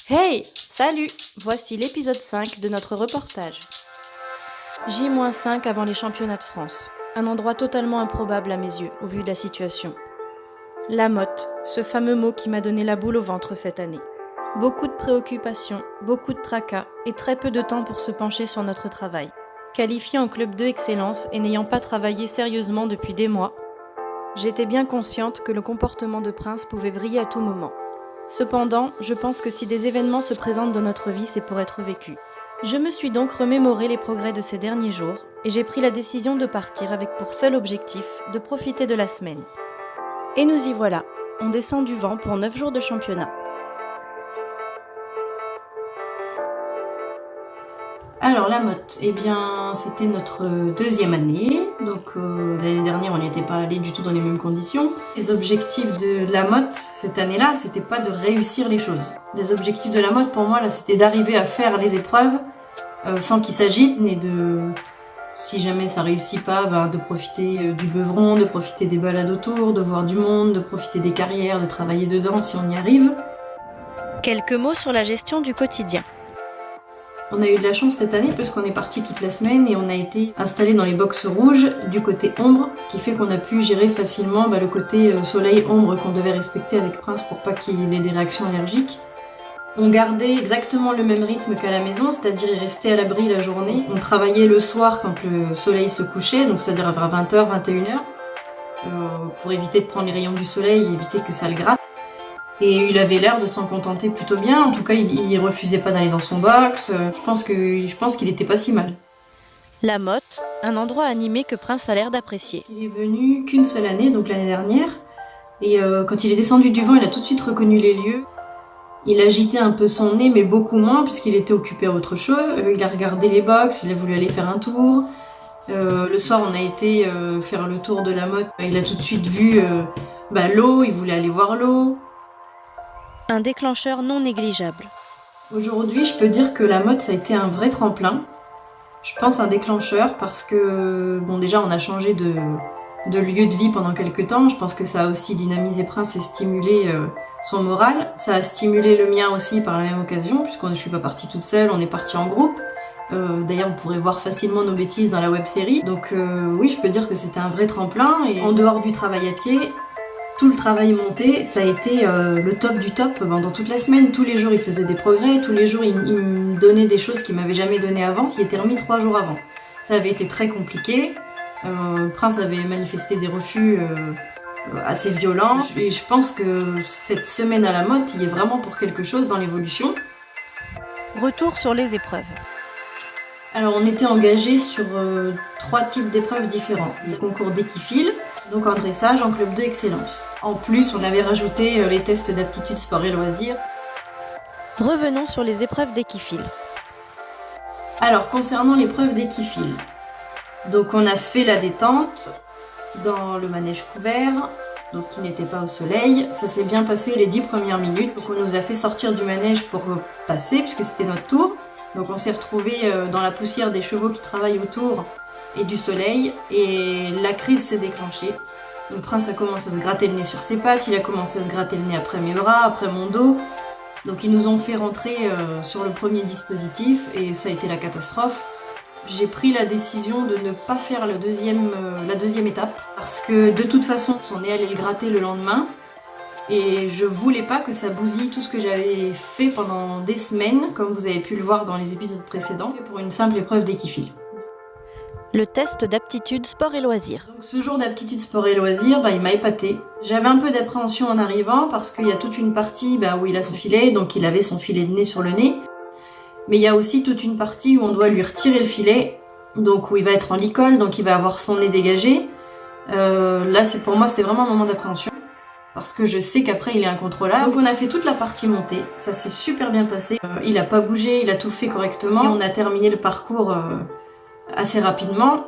Hey, salut! Voici l'épisode 5 de notre reportage. J-5 avant les championnats de France. Un endroit totalement improbable à mes yeux, au vu de la situation. La motte, ce fameux mot qui m'a donné la boule au ventre cette année. Beaucoup de préoccupations, beaucoup de tracas et très peu de temps pour se pencher sur notre travail. Qualifié en club 2 excellence et n'ayant pas travaillé sérieusement depuis des mois, j'étais bien consciente que le comportement de Prince pouvait vriller à tout moment. Cependant, je pense que si des événements se présentent dans notre vie, c'est pour être vécu. Je me suis donc remémoré les progrès de ces derniers jours et j'ai pris la décision de partir avec pour seul objectif de profiter de la semaine. Et nous y voilà, on descend du vent pour 9 jours de championnat. Alors la motte, c'était notre deuxième année, donc l'année dernière on n'était pas allé du tout dans les mêmes conditions. Les objectifs de la motte cette année-là, c'était pas de réussir les choses. Les objectifs de la motte pour moi là, c'était d'arriver à faire les épreuves sans qu'ils s'agitent, et de, si jamais ça réussit pas, de profiter du beuvron, de profiter des balades autour, de voir du monde, de profiter des carrières, de travailler dedans si on y arrive. Quelques mots sur la gestion du quotidien. On a eu de la chance cette année parce qu'on est parti toute la semaine et on a été installé dans les boxes rouges du côté ombre, ce qui fait qu'on a pu gérer facilement le côté soleil-ombre qu'on devait respecter avec Prince pour pas qu'il ait des réactions allergiques. On gardait exactement le même rythme qu'à la maison, c'est-à-dire il restait à l'abri la journée. On travaillait le soir quand le soleil se couchait, donc c'est-à-dire vers 20h, 21h, pour éviter de prendre les rayons du soleil et éviter que ça le gratte. Et il avait l'air de s'en contenter plutôt bien, en tout cas il refusait pas d'aller dans son box, je pense qu'il était pas si mal. La motte, un endroit animé que Prince a l'air d'apprécier. Il est venu qu'une seule année, donc l'année dernière, et quand il est descendu du vent, il a tout de suite reconnu les lieux. Il agitait un peu son nez, mais beaucoup moins, puisqu'il était occupé à autre chose. Il a regardé les box, il a voulu aller faire un tour. Le soir, on a été faire le tour de la motte, il a tout de suite vu l'eau, il voulait aller voir l'eau. Un déclencheur non négligeable. Aujourd'hui, je peux dire que la motte, ça a été un vrai tremplin. Je pense un déclencheur parce que, déjà, on a changé de lieu de vie pendant quelques temps. Je pense que ça a aussi dynamisé Prince et stimulé son moral. Ça a stimulé le mien aussi par la même occasion, puisqu'on ne suis pas partie toute seule, on est parti en groupe. D'ailleurs, vous pourrez voir facilement nos bêtises dans la web-série. Donc oui, je peux dire que c'était un vrai tremplin. Et en dehors du travail à pied, tout le travail monté, ça a été le top du top pendant toute la semaine. Tous les jours, il faisait des progrès. Tous les jours, il me donnait des choses qu'il m'avait jamais données avant, qui étaient remis 3 jours avant. Ça avait été très compliqué. Prince avait manifesté des refus assez violents. Et je pense que cette semaine à la motte, il y est vraiment pour quelque chose dans l'évolution. Retour sur les épreuves. Alors, on était engagés sur 3 types d'épreuves différents. Le concours d'équifile, donc en dressage, en club 2 excellence. En plus, on avait rajouté les tests d'aptitude sport et loisirs. Revenons sur les épreuves d'équifile. Alors, concernant l'épreuve d'équifile, donc on a fait la détente dans le manège couvert, donc qui n'était pas au soleil. Ça s'est bien passé les 10 premières minutes. Donc on nous a fait sortir du manège pour passer, puisque c'était notre tour. Donc on s'est retrouvés dans la poussière des chevaux qui travaillent autour et du soleil, et la crise s'est déclenchée. Donc Prince a commencé à se gratter le nez sur ses pattes, il a commencé à se gratter le nez après mes bras, après mon dos. Donc ils nous ont fait rentrer sur le premier dispositif et ça a été la catastrophe. J'ai pris la décision de ne pas faire la deuxième étape parce que de toute façon son nez allait le gratter le lendemain. Et je voulais pas que ça bousille tout ce que j'avais fait pendant des semaines, comme vous avez pu le voir dans les épisodes précédents, pour une simple épreuve d'équifile. Le test d'aptitude sport et loisirs. Donc ce jour d'aptitude sport et loisirs, il m'a épaté. J'avais un peu d'appréhension en arrivant parce qu'il y a toute une partie où il a son filet, donc il avait son filet de nez sur le nez. Mais il y a aussi toute une partie où on doit lui retirer le filet, donc où il va être en licol, donc il va avoir son nez dégagé. Là, pour moi, c'était vraiment un moment d'appréhension. Parce que je sais qu'après il est incontrôlable. Donc on a fait toute la partie montée, ça s'est super bien passé. Il a pas bougé, il a tout fait correctement. Et on a terminé le parcours assez rapidement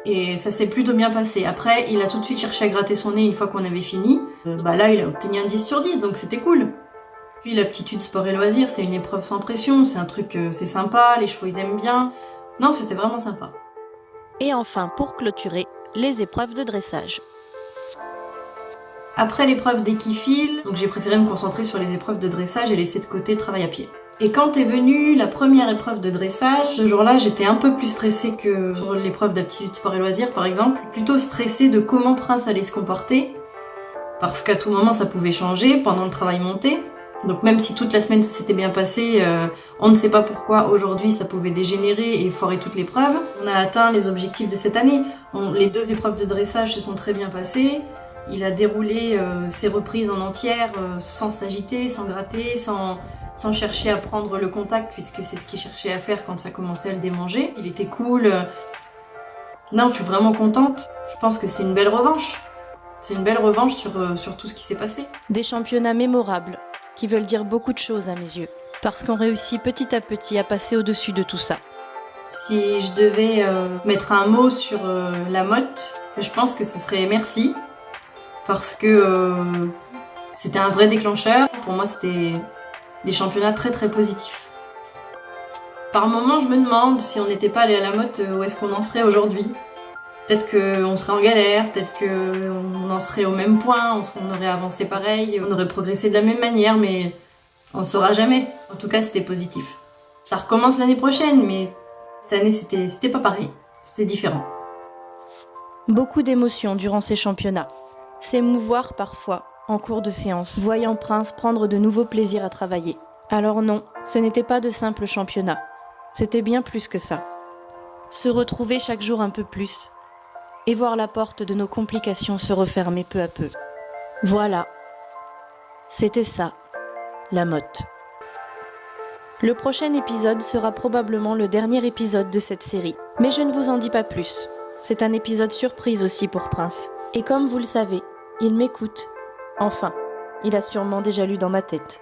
et ça s'est plutôt bien passé. Après il a tout de suite cherché à gratter son nez une fois qu'on avait fini. Là il a obtenu un 10 sur 10, donc c'était cool. Puis l'aptitude sport et loisirs, c'est une épreuve sans pression, c'est un truc, c'est sympa, les chevaux ils aiment bien. Non, c'était vraiment sympa. Et enfin, pour clôturer, les épreuves de dressage. Après l'épreuve d'équifile, donc j'ai préféré me concentrer sur les épreuves de dressage et laisser de côté le travail à pied. Et quand est venue la première épreuve de dressage, ce jour-là, j'étais un peu plus stressée que sur l'épreuve d'aptitude sport et loisirs, par exemple. Plutôt stressée de comment Prince allait se comporter, parce qu'à tout moment, ça pouvait changer pendant le travail monté. Donc même si toute la semaine ça s'était bien passé, on ne sait pas pourquoi aujourd'hui ça pouvait dégénérer et foirer toute l'épreuve. On a atteint les objectifs de cette année. Les 2 épreuves de dressage se sont très bien passées. Il a déroulé ses reprises en entière sans s'agiter, sans gratter, sans chercher à prendre le contact, puisque c'est ce qu'il cherchait à faire quand ça commençait à le démanger. Il était cool. Non, je suis vraiment contente. Je pense que c'est une belle revanche. C'est une belle revanche sur tout ce qui s'est passé. Des championnats mémorables, qui veulent dire beaucoup de choses à mes yeux, parce qu'on réussit petit à petit à passer au-dessus de tout ça. Si je devais mettre un mot sur la motte, je pense que ce serait merci, parce que c'était un vrai déclencheur. Pour moi, c'était des championnats très très positifs. Par moments, je me demande si on n'était pas allé à la motte, où est-ce qu'on en serait aujourd'hui. Peut-être qu'on serait en galère, peut-être qu'on en serait au même point, on aurait avancé pareil, on aurait progressé de la même manière, mais on ne saura jamais. En tout cas, c'était positif. Ça recommence l'année prochaine, mais cette année, c'était pas pareil. C'était différent. Beaucoup d'émotions durant ces championnats. S'émouvoir parfois, en cours de séance, voyant Prince prendre de nouveaux plaisirs à travailler. Alors non, ce n'était pas de simples championnats. C'était bien plus que ça. Se retrouver chaque jour un peu plus, et voir la porte de nos complications se refermer peu à peu. Voilà. C'était ça, la motte. Le prochain épisode sera probablement le dernier épisode de cette série. Mais je ne vous en dis pas plus. C'est un épisode surprise aussi pour Prince. Et comme vous le savez, il m'écoute. Enfin, il a sûrement déjà lu dans ma tête.